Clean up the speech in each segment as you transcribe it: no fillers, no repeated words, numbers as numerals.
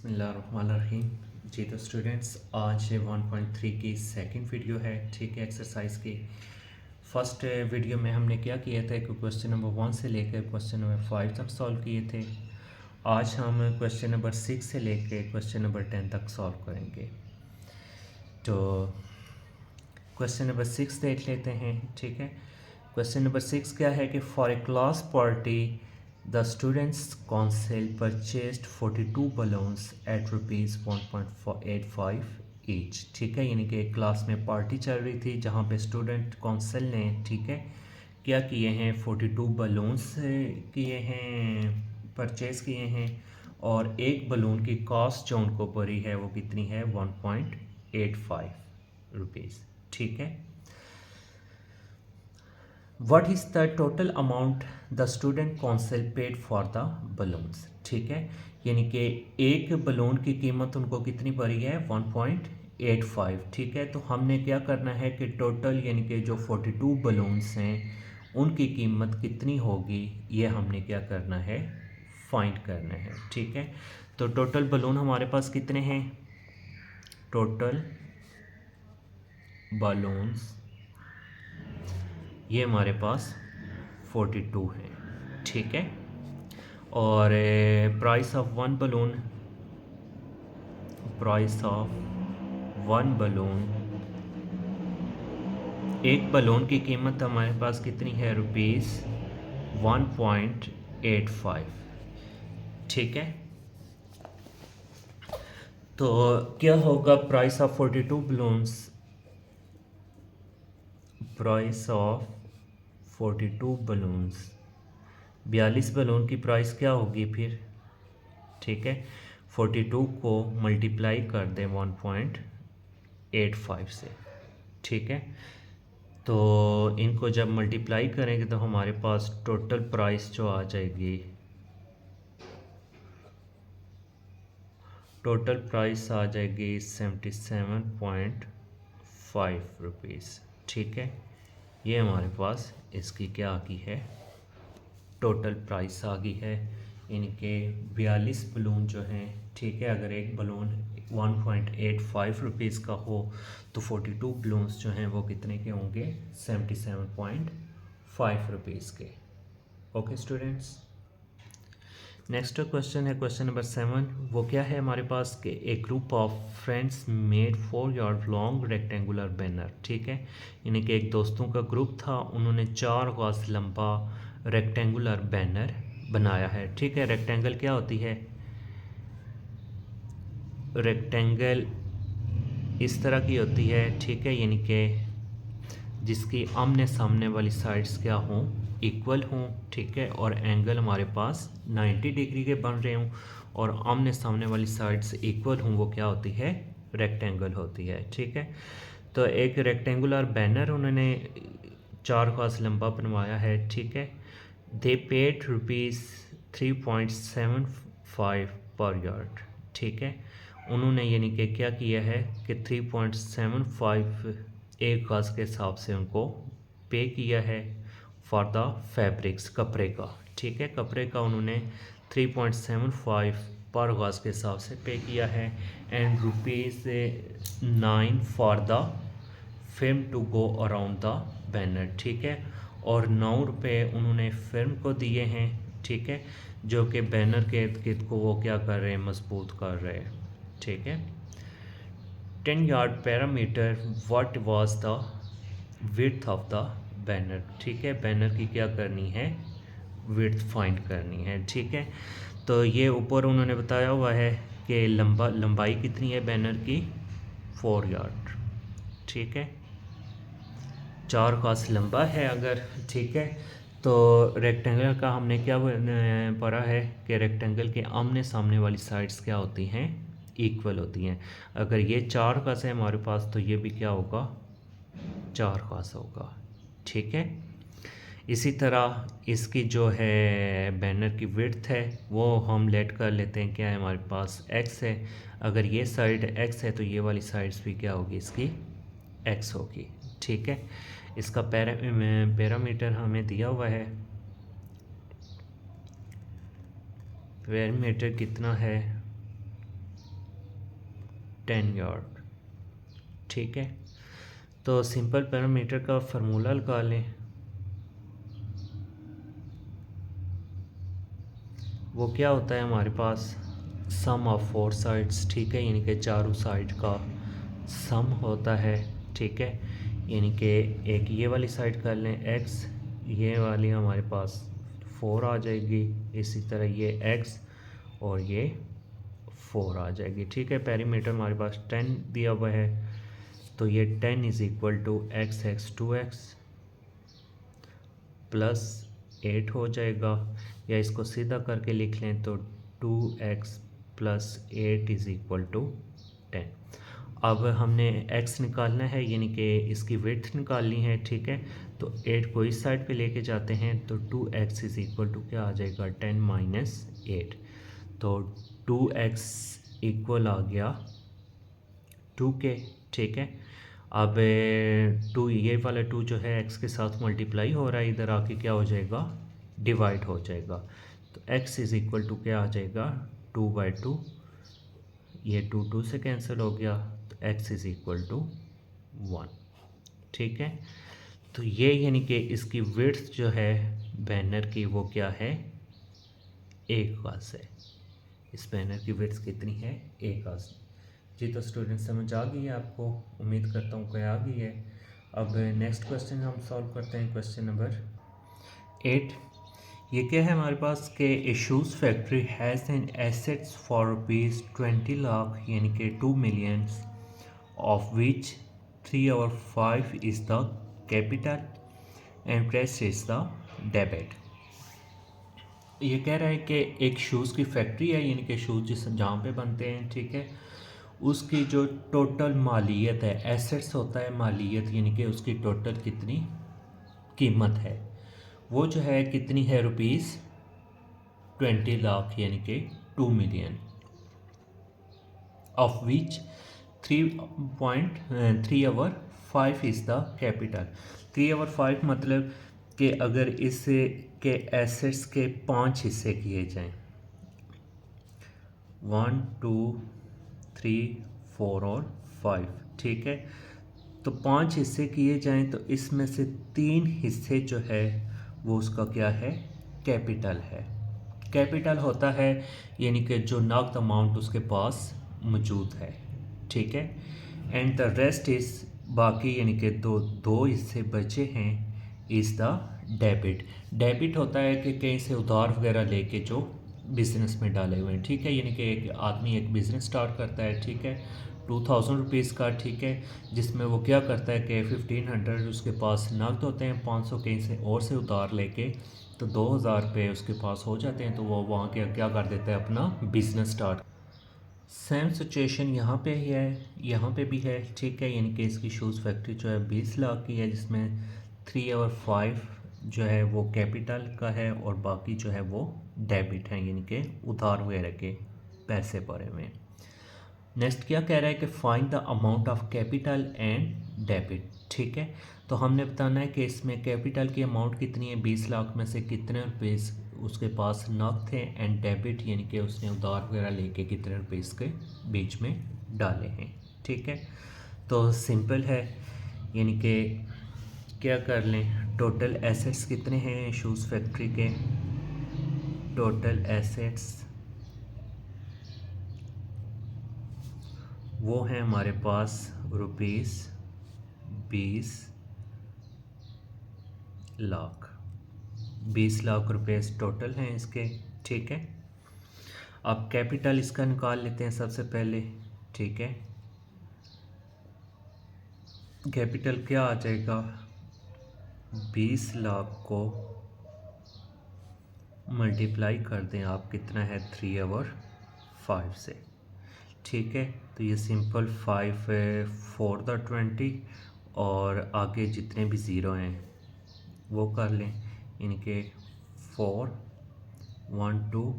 बिस्मिल्लाहिर्रहमानिर्रहीम। जी तो स्टूडेंट्स, आज 1.3 की सेकंड वीडियो है। ठीक है, एक्सरसाइज की फर्स्ट वीडियो में हमने क्या किया था कि क्वेश्चन नंबर 1 से लेकर क्वेश्चन नंबर 5 तक सॉल्व किए थे। आज हम क्वेश्चन नंबर 6 से लेकर क्वेश्चन नंबर 10 तक सॉल्व करेंगे। तो क्वेश्चन नंबर 6 देख लेते हैं। ठीक है, क्वेश्चन नंबर 6 क्या है कि for a class party the students council purchased 42 balloons at rupees 1.85 each. ठीक है, यानी कि एक क्लास में पार्टी चल रही थी जहाँ पे स्टूडेंट काउंसिल ने, ठीक है, क्या किए हैं, 42 बलून्स किए हैं, परचेज़ किए हैं। और एक बलून की कॉस्ट जो उनको पड़ी है वो कितनी है, 1.85 रुपीज़। ठीक है, what is the total amount the student council paid for the balloons. ठीक है, यानी कि एक बलून की कीमत उनको कितनी पड़ी है, 1.85। ठीक है, तो हमने क्या करना है कि टोटल यानी कि जो 42 बलून्स हैं उनकी कीमत कितनी होगी, ये हमने क्या करना है, फाइंड करना है। ठीक है, तो टोटल बलून हमारे पास कितने हैं, टोटल बलून्स ये हमारे पास 42 है। ठीक है, और price of one balloon, price of one balloon, एक बलून की कीमत हमारे पास कितनी है, रुपीज़ 1.85। ठीक है, तो क्या होगा, price of 42 balloons, price of 42 balloons, 42 balloon की प्राइस क्या होगी फिर। ठीक है, 42 को मल्टीप्लाई कर दें 1.85 से। ठीक है, तो इनको जब मल्टीप्लाई करेंगे तो हमारे पास टोटल प्राइस जो आ जाएगी, टोटल प्राइस आ जाएगी 77.5 रुपीज़। ठीक है, ये हमारे पास इसकी क्या आ गई है, टोटल प्राइस आ गई है। इनके 42 बलून जो हैं, ठीक है, अगर एक बलून 1.85 रुपीज़ का हो तो 42 बलून्स जो हैं वो कितने के होंगे, 77.5 रुपीज़ के। ओके स्टूडेंट्स, नेक्स्ट क्वेश्चन है क्वेश्चन नंबर 7। वो क्या है हमारे पास कि a group of friends made 4 yard long rectangular banner. ठीक है, यानी कि एक दोस्तों का ग्रुप था, उन्होंने 4 गज लंबा रेक्टेंगुलर बैनर बनाया है। ठीक है, रेक्टेंगल क्या होती है, रेक्टेंगल इस तरह की होती है। ठीक है, यानी कि जिसकी आमने सामने वाली साइड्स क्या हों, इक्वल हों। ठीक है, और एंगल हमारे पास 90 डिग्री के बन रहे हों और आमने सामने वाली साइड्स इक्वल हों, वो क्या होती है, रेक्टेंगल होती है। ठीक है, तो एक रेक्टेंगुलर बैनर उन्होंने 4 गज लंबा बनवाया है। ठीक है, दे पेड रुपीज़ 3.75 पर यार्ड। ठीक है, उन्होंने यानी कि क्या किया है कि 3.75 एक गज के हिसाब से उनको पे किया है फॉर द फैब्रिक्स, कपड़े का। ठीक है, कपड़े का उन्होंने 3.75 पर गज के हिसाब से पे किया है। And rupees 9 for the film to go around the banner. ठीक है, और 9 रुपये उन्होंने फिल्म को दिए हैं। ठीक है, जो कि बैनर के इर्द गिर्द को वो क्या कर रहे हैं, मजबूत कर रहे हैं। ठीक है, 10 yard parameter, what was the width of the banner. ठीक है, बैनर की क्या करनी है, विड्थ फाइंड करनी है। ठीक है, तो ये ऊपर उन्होंने बताया हुआ है कि लंबाई कितनी है बैनर की, 4 यार्ड। ठीक है, 4 गज लंबा है अगर। ठीक है, तो रेक्टेंगल का हमने क्या पढ़ा है कि रेक्टेंगल के आमने सामने वाली साइड्स क्या होती हैं, इक्वल होती हैं। अगर ये 4 गज है हमारे पास तो ये भी क्या होगा, 4 गज होगा। ठीक है, इसी तरह इसकी जो है बैनर की विड्थ है वो हम लेट कर लेते हैं, क्या है हमारे पास, x है। अगर ये साइड x है तो ये वाली साइड्स भी क्या होगी, इसकी x होगी। ठीक है, इसका पैरामीटर हमें दिया हुआ है, पैरामीटर कितना है, 10 यार्ड। ठीक है, तो सिंपल पैरामीटर का फार्मूला लगा लें। वो क्या होता है हमारे पास, सम ऑफ फोर साइड्स। ठीक है, यानी कि चारों साइड का सम होता है। ठीक है, यानी कि एक ये वाली साइड कर लें x, ये वाली हमारे पास 4 आ जाएगी, इसी तरह ये x और ये 4 आ जाएगी। ठीक है, पेरीमीटर हमारे पास 10 दिया हुआ है, तो ये 10 is equal to x 2x plus 8 हो जाएगा, या इसको सीधा करके लिख लें तो 2x plus 8 is equal to 10। अब हमने x निकालना है, यानी कि इसकी विड्थ निकालनी है। ठीक है, तो 8 को इस साइड पे लेके जाते हैं, तो 2x इज़ इक्वल टू क्या आ जाएगा, 10 माइनस 8। तो 2x इक्वल आ गया 2k। ठीक है, अब 2, ये वाला 2 जो है x के साथ मल्टीप्लाई हो रहा है, इधर आके क्या हो जाएगा, डिवाइड हो जाएगा। तो x इज़ इक्वल टू क्या आ जाएगा, 2/2, ये 2 से कैंसिल हो गया, तो x इज़ इक्वल टू 1। ठीक है, तो ये यानी कि इसकी विड्थ जो है बैनर की वो क्या है, 1 गज है। इस बैनर की विड्थ कितनी है, 1 गज। जी, तो स्टूडेंट समझ आ गई है आपको, उम्मीद करता हूँ कि आ गई है। अब नेक्स्ट क्वेश्चन हम सॉल्व करते हैं, क्वेश्चन नंबर 8। ये क्या है हमारे पास कि a shoes factory has an assets for ₹20 lakh, यानी कि 2 million, of which 3/5 is the capital and rest is the debit. ये कह रहा है कि एक शूज़ की फैक्ट्री है, यानी कि शूज़ जिस जहाँ पे बनते हैं। ठीक है, उसकी जो टोटल मालियत है, एसेट्स होता है मालियत, यानी कि उसकी टोटल कितनी कीमत है, वो जो है कितनी है, ₹20 लाख, यानी कि 2 million, of which 3.3/5 is the capital. 3/5 मतलब कि अगर इससे के एसेट्स के 5 हिस्से किए जाएं, 1 2 3 4 और 5। ठीक है, तो 5 हिस्से किए जाएं, तो इसमें से 3 हिस्से जो है वो उसका क्या है, कैपिटल है। कैपिटल होता है यानी कि जो नकद अमाउंट उसके पास मौजूद है। ठीक है, एंड द रेस्ट इज़, बाकी यानी कि दो हिस्से बचे हैं, इज़ द डेबिट। डेबिट होता है कि कहीं से उधार वगैरह लेके जो बिज़नेस में डाले हुए हैं। ठीक है, यानी कि एक आदमी एक बिज़नेस स्टार्ट करता है। ठीक है, 2000 रुपीज़ का। ठीक है, जिसमें वो क्या करता है कि 1500 उसके पास नकद होते हैं, 500 कहीं से और से उधार लेके, तो 2000 रुपये उसके पास हो जाते हैं, तो वो वहाँ के क्या कर देता है, अपना बिज़नेस स्टार्ट। सेम सिचुएशन यहाँ पे ही है, यहाँ पे भी है। ठीक है, यानी कि इसकी शूज़ फैक्ट्री जो है 20 लाख की है, जिसमें 3/5 जो है वो कैपिटल का है और बाकी जो है वो डेबिट है, यानी कि उधार वगैरह के पैसे पड़े हुए हैं। नेक्स्ट क्या कह रहा है कि find the amount of capital and debit. ठीक है, तो हमने बताना है कि इसमें कैपिटल की अमाउंट कितनी है, 20 लाख में से कितने रुपये उसके पास नकद थे, एंड डेबिट यानी कि उसने उधार वगैरह लेके कितने रुपये इसके बीच में डाले हैं। ठीक है, तो सिंपल है, यानी कि क्या कर लें, टोटल एसेट्स कितने हैं शूज़ फैक्ट्री के, टोटल एसेट्स वो हैं हमारे पास ₹20 लाख। 20 लाख रुपए टोटल हैं इसके। ठीक है, अब कैपिटल इसका निकाल लेते हैं सबसे पहले। ठीक है, कैपिटल क्या आ जाएगा, 20 लाख को मल्टीप्लाई कर दें आप, कितना है, 3/5 से। ठीक है, तो ये सिंपल 5 4 द 20 और आगे जितने भी ज़ीरो हैं वो कर लें, यानी कि 4 1 2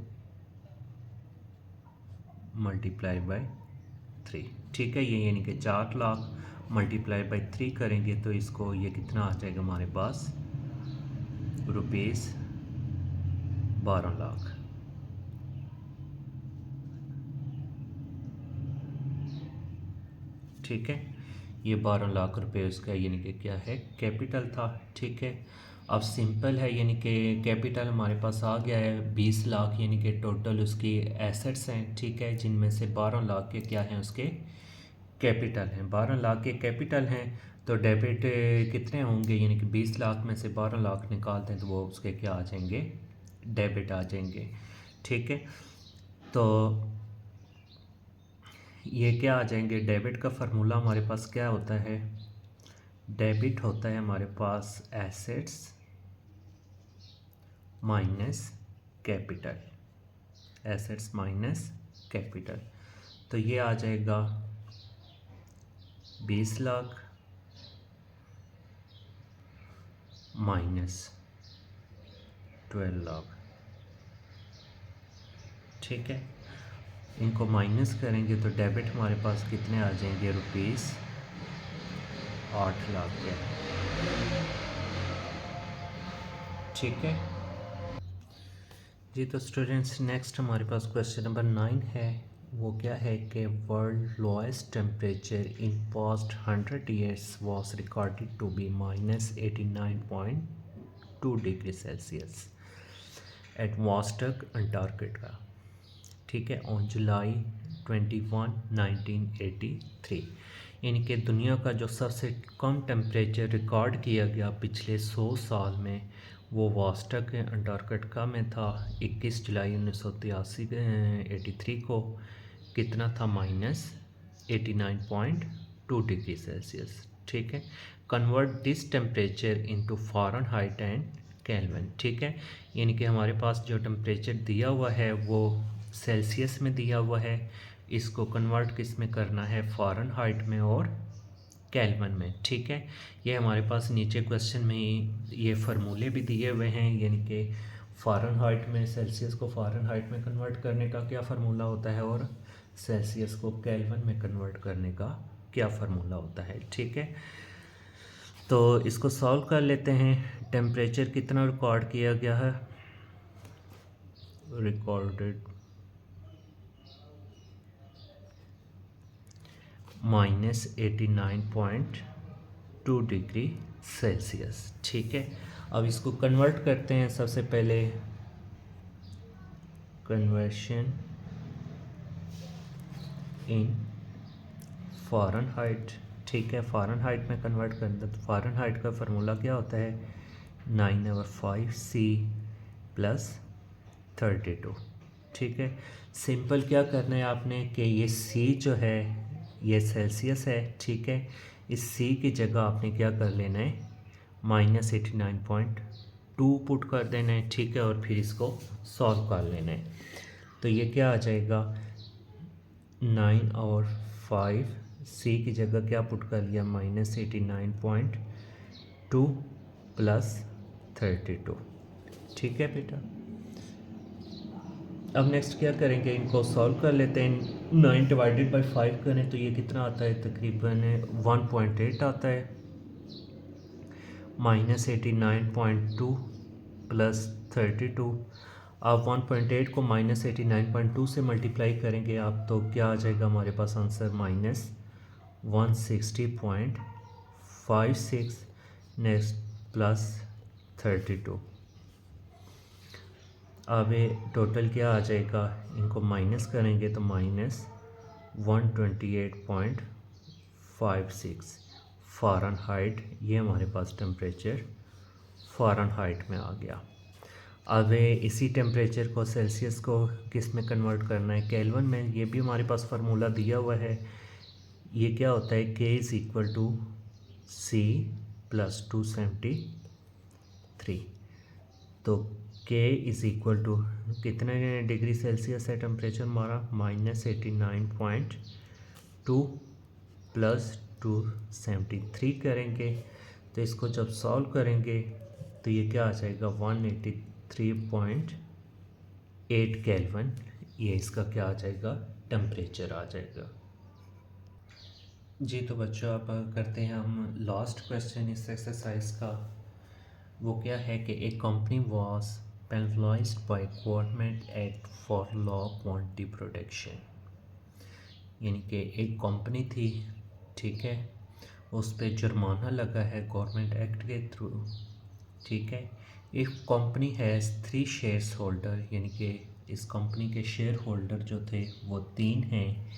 मल्टीप्लाई बाय 3। ठीक है, ये यानी कि 4 लाख मल्टीप्लाई बाय 3 करेंगे तो इसको ये कितना आ जाएगा हमारे पास, ₹12 लाख। ठीक है। ये 12 लाख रुपए उसका यानी कि क्या है, कैपिटल था। ठीक है। अब सिंपल है, यानी कि कैपिटल हमारे पास आ गया है 20 लाख, यानी कि टोटल उसकी एसेट्स हैं। ठीक है, जिनमें से 12 लाख के क्या हैं, उसके कैपिटल हैं। 12 लाख के कैपिटल हैं, तो डेबिट कितने होंगे, यानी कि 20 लाख में से 12 लाख निकालते हैं तो वो उसके क्या आ जाएंगे, डेबिट आ जाएंगे। ठीक है, तो ये क्या आ जाएंगे, डेबिट का फार्मूला हमारे पास क्या होता है, डेबिट होता है हमारे पास assets minus capital, assets minus capital. तो ये आ जाएगा 20 लाख माइनस 12 लाख। ठीक है, इनको माइनस करेंगे तो डेबिट हमारे पास कितने आ जाएंगे, रुपीज़ 8 लाख के। ठीक है जी, तो स्टूडेंट्स नेक्स्ट हमारे पास क्वेश्चन नंबर 9 है। वो क्या है कि world lowest temperature in past 100 years was recorded to be -89.2 degree Celsius at Vostok Antarctica. ठीक है, ऑन जुलाई 21 1983। यानी कि दुनिया का जो सबसे कम टेम्परेचर रिकॉर्ड किया गया पिछले 100 साल में, वो वास्टक अंटार्कटिका में था 21 जुलाई 1983 को। कितना था, -89.2 डिग्री सेल्सियस। ठीक है, convert this temperature into Fahrenheit and kelvin. ठीक है, यानी कि हमारे पास जो टेम्परेचर दिया हुआ है वो सेल्सियस में दिया हुआ है, इसको कन्वर्ट किस में करना है, फ़ारेनहाइट में और केल्विन में। ठीक है, ये हमारे पास नीचे क्वेश्चन में ये फार्मूले भी दिए हुए हैं, यानी कि फ़ारेनहाइट में सेल्सियस को फ़ारेनहाइट में कन्वर्ट करने का क्या फार्मूला होता है और सेल्सियस को केल्विन में कन्वर्ट करने का क्या फार्मूला होता है। ठीक है, तो इसको सॉल्व कर लेते हैं। टेम्परेचर कितना रिकॉर्ड किया गया है, रिकॉर्डेड -89.2 डिग्री सेल्सियस। ठीक है, अब इसको कन्वर्ट करते हैं। सबसे पहले कन्वर्शन इन फ़ारेनहाइट। ठीक है, फ़ारेनहाइट में कन्वर्ट करना, तो फ़ारेनहाइट का फार्मूला क्या होता है, 9/5 C + 32। ठीक है, सिंपल क्या करना है आपने कि ये C जो है ये सेल्सियस है। ठीक है, इस C की जगह आपने क्या कर लेना है, -89.2 पुट कर देना है। ठीक है, और फिर इसको सॉल्व कर लेना है। तो ये क्या आ जाएगा, 9 और 5 C की जगह क्या पुट कर लिया, -89.2 + 32। ठीक है बेटा, अब नेक्स्ट क्या करेंगे, इनको सॉल्व कर लेते हैं। 9/5 करें तो ये कितना आता है, तकरीबन 1.8 आता है। -89.2 + 32। आप 1.8 को -89.2 से मल्टीप्लाई करेंगे आप, तो क्या आ जाएगा हमारे पास आंसर, -160.56 नेक्स्ट +32। अब ये टोटल क्या आ जाएगा, इनको माइनस करेंगे तो -128.56 फ़ारेनहाइट। ये हमारे पास टेम्परेचर फ़ारेनहाइट में आ गया। अब इसी टेम्परेचर को सेल्सियस को किस में कन्वर्ट करना है, केल्विन में। ये भी हमारे पास फार्मूला दिया हुआ है। ये क्या होता है, K = C + 273। तो K = कितने डिग्री सेल्सियस है टेम्परेचर हमारा, -89.2 + 273 करेंगे। तो इसको जब सॉल्व करेंगे तो ये क्या आ जाएगा, 183.8 केल्विन। ये इसका क्या आ जाएगा, टेम्परेचर आ जाएगा। जी, तो बच्चों अब करते हैं हम लास्ट क्वेश्चन इस एक्सरसाइज का। वो क्या है कि एक company was penalised by government act for law quantity protection. यानी कि एक कंपनी थी, ठीक है, उस पर जुर्माना लगा है गवर्नमेंट एक्ट के थ्रू, ठीक है। If company has 3 shares holder, यानी कि इस कंपनी के शेयर होल्डर जो थे वो 3 हैं।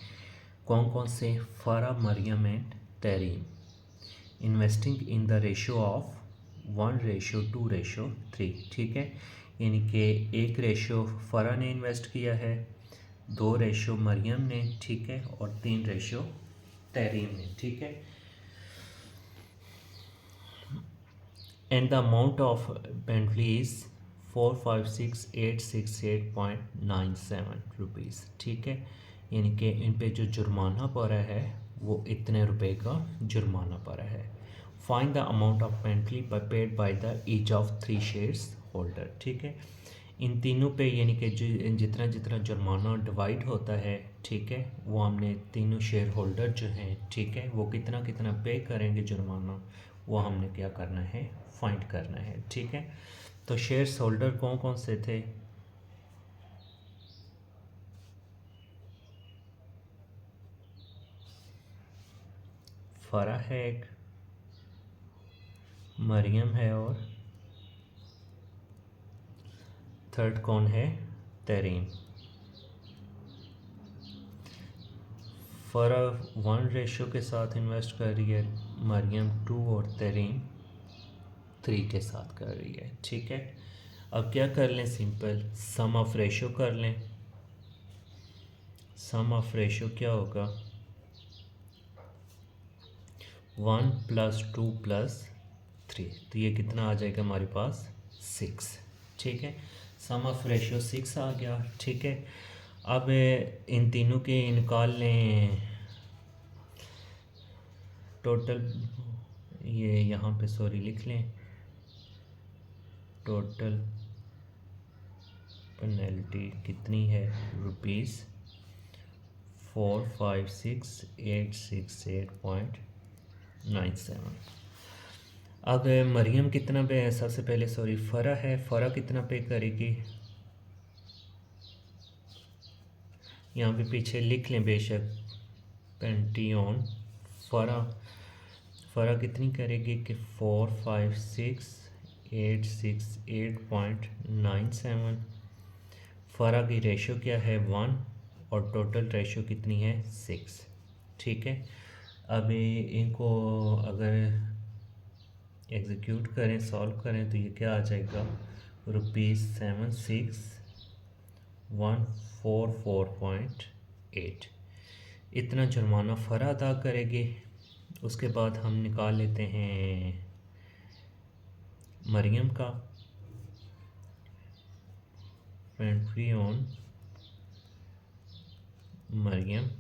कौन कौन से? Farah, Mariam and Tahreem. Investing in the ratio of 1:2:3, ठीक है। यानी कि 1 रेशो फ़रा ने इन्वेस्ट किया है, 2 रेशो मरियम ने, ठीक है, और 3 रेशो तहरीम ने, ठीक है। And the amount of Bentley is 456,868.97 rupees, ठीक है। यानी कि इन पे जो जुर्माना पड़ा है वो इतने रुपए का जुर्माना पड़ा है। Find the amount of Bentley paid by the each of 3 shares holder, ठीक है। इन तीनों पे यानी कि जितना जितना जुर्माना डिवाइड होता है, ठीक है, वो हमने तीनों शेयर होल्डर जो हैं, ठीक है, वो कितना कितना पे करेंगे जुर्माना, वो हमने क्या करना है, फाइंड करना है, ठीक है। तो शेयर्स होल्डर कौन कौन से थे? फ़रा है एक, मरियम है, और थर्ड कौन है? तहरीम। फ़रा 1 रेशो के साथ इन्वेस्ट कर रही है, मरियम 2 और तहरीम 3 के साथ कर रही है, ठीक है। अब क्या कर लें? सिंपल सम ऑफ रेशो कर लें। सम ऑफ रेशो क्या होगा? 1 + 2 + 3, तो ये कितना आ जाएगा हमारे पास? 6, ठीक है। सम ऑफ रेशो 6 आ गया, ठीक है। अब इन तीनों के निकाल लें टोटल, ये यहाँ पे सॉरी लिख लें, टोटल पेनल्टी कितनी है? ₹456,868.97। अब मरियम कितना पे है? सबसे पहले सॉरी फ़रा है, फ़रा कितना पे करेगी? यहाँ पे पीछे लिख लें बेशक, पेंटी ऑन फ़रा। फ़रा कितनी करेगी कि 456,868.97। फ़रा की रेशो क्या है? 1, और टोटल रेशो कितनी है? 6, ठीक है। अब इनको अगर एग्जीक्यूट करें, सॉल्व करें, तो ये क्या आ जाएगा? ₹76,144.8। इतना जुर्माना फ़रा अदा करेगी। उसके बाद हम निकाल लेते हैं मरियम का। पेनल्टी ऑन मरियम,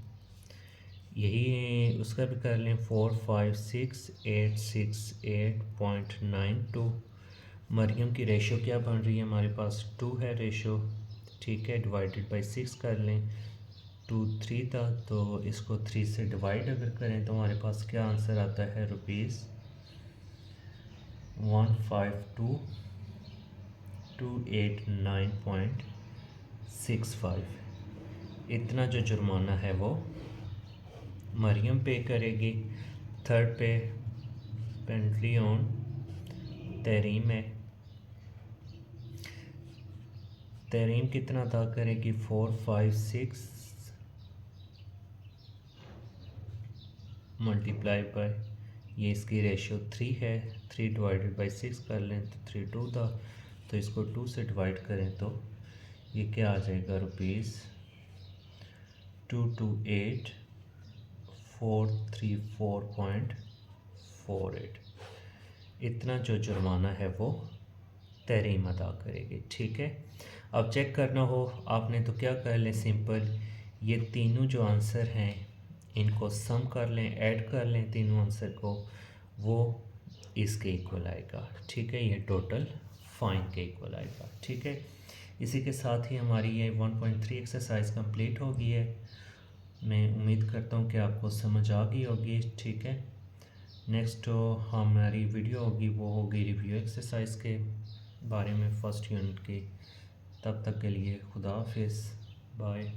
यही उसका भी कर लें, 456,868.92। मरियम की रेशो क्या बन रही है? हमारे पास 2 है रेशो, ठीक है, डिवाइडेड बाई 6 कर लें। 2 3 था, तो इसको 3 से डिवाइड अगर करें तो हमारे पास क्या आंसर आता है? ₹152,289.65। इतना जो जुर्माना है वो मरियम पे करेगी। थर्ड पे पेनल्टी ऑन तहरीम है। तहरीम कितना अदा करेगी? 456 मल्टीप्लाई बाय, ये इसकी रेशो 3 है, 3 डिवाइडेड बाई 6 कर लें तो 3 2 था, तो इसको 2 से डिवाइड करें तो ये क्या आ जाएगा? ₹228,434.48। इतना जो जुर्माना है वो तहरीम अदा करेगी, ठीक है। अब चेक करना हो आपने तो क्या कर लें? सिंपल ये तीनों जो आंसर हैं इनको सम कर लें, ऐड कर लें तीनों आंसर को, वो इसके इक्वल आएगा, ठीक है। ये टोटल फाइन के इक्वल आएगा, ठीक है। इसी के साथ ही हमारी ये 1.3 एक्सरसाइज कंप्लीट हो गई है। मैं उम्मीद करता हूँ कि आपको समझ आ गई होगी, ठीक है। नेक्स्ट हमारी वीडियो होगी वो होगी रिव्यू एक्सरसाइज के बारे में, फर्स्ट यूनिट की। तब तक के लिए खुदा हाफिज़, बाय।